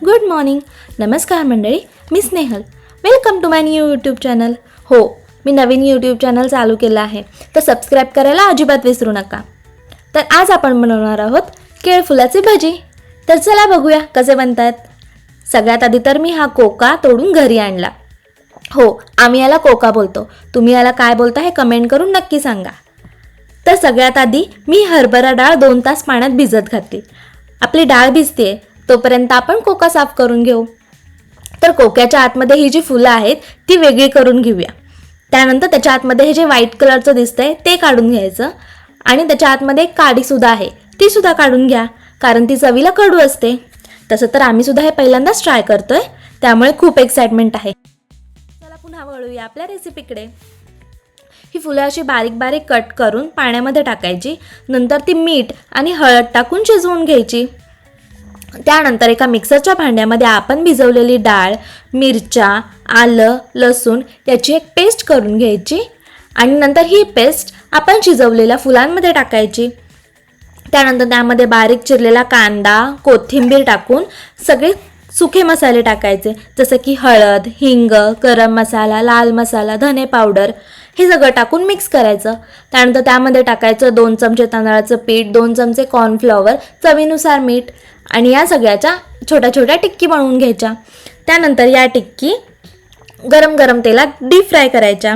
Good morning. नमस्कार मंडळी, मी Snehal. Welcome to my new YouTube channel. हो, मी नवीन यूट्यूब चॅनल चालू केलं आहे, तर सबस्क्राईब करायला अजिबात विसरू नका. तर आज आपण बनवणार आहोत केळफुलाची भजी. तर चला बघूया कसे बनतात. सगळ्यात आधी तर मी हा कोका तोडून घरी आणला. हो, आम्ही याला कोका बोलतो. तुम्ही याला काय बोलता हे कमेंट करून नक्की सांगा. तर सगळ्यात आधी मी हरभरा डाळ 2 तास पाण्यात भिजत घातली. आपली डाळ भिजते तोपर्यंत आपण कोका साफ करून घेऊ. तर कोक्याच्या आतमध्ये ही जी फुलं आहेत ती वेगळी करून घेऊया. त्यानंतर त्याच्या आतमध्ये हे जे व्हाईट कलरचं दिसतंय ते काढून घ्यायचं आणि त्याच्या आतमध्ये एक काडीसुद्धा आहे ती सुद्धा काढून घ्या, कारण ती चवीला कडू असते. तसं तर आम्ही सुद्धा हे पहिल्यांदाच ट्राय करतोय, त्यामुळे खूप एक्साइटमेंट आहे. चला पुन्हा वळूया आपल्या रेसिपीकडे. ही फुलं अशी बारीक बारीक कट करून पाण्यामध्ये टाकायची. नंतर ती मीठ आणि हळद टाकून शिजवून घ्यायची. त्यानंतर एका मिक्सरच्या भांड्यामध्ये आपण भिजवलेली डाळ, मिरच्या, आलं, लसूण याची एक पेस्ट करून घ्यायची आणि नंतर ही पेस्ट आपण शिजवलेल्या फुलांमध्ये टाकायची. त्यानंतर त्यामध्ये बारीक चिरलेला कांदा, कोथिंबीर टाकून सगळे सुखे मसाले टाकायचे, जसं की हळद, हिंग, गरम मसाला, लाल मसाला, धने पावडर हे सगळं टाकून मिक्स करायचं. त्यानंतर त्यामध्ये टाकायचं 2 चमचे तांदळाचं पीठ, 2 चमचे कॉर्नफ्लॉवर, चवीनुसार मीठ आणि या सगळ्याच्या छोट्या छोट्या टिक्की बनवून घ्यायच्या. त्यानंतर या टिक्की गरम गरम तेलात डीप फ्राय करायच्या.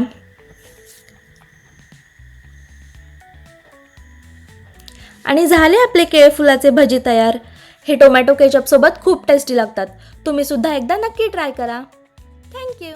आणि झाले आपले केळफुलाचे भजी तयार. हे टोमॅटो केचपसोबत खूप टेस्टी लागतात. तुम्ही सुद्धा एकदा नक्की ट्राय करा. थँक्यू.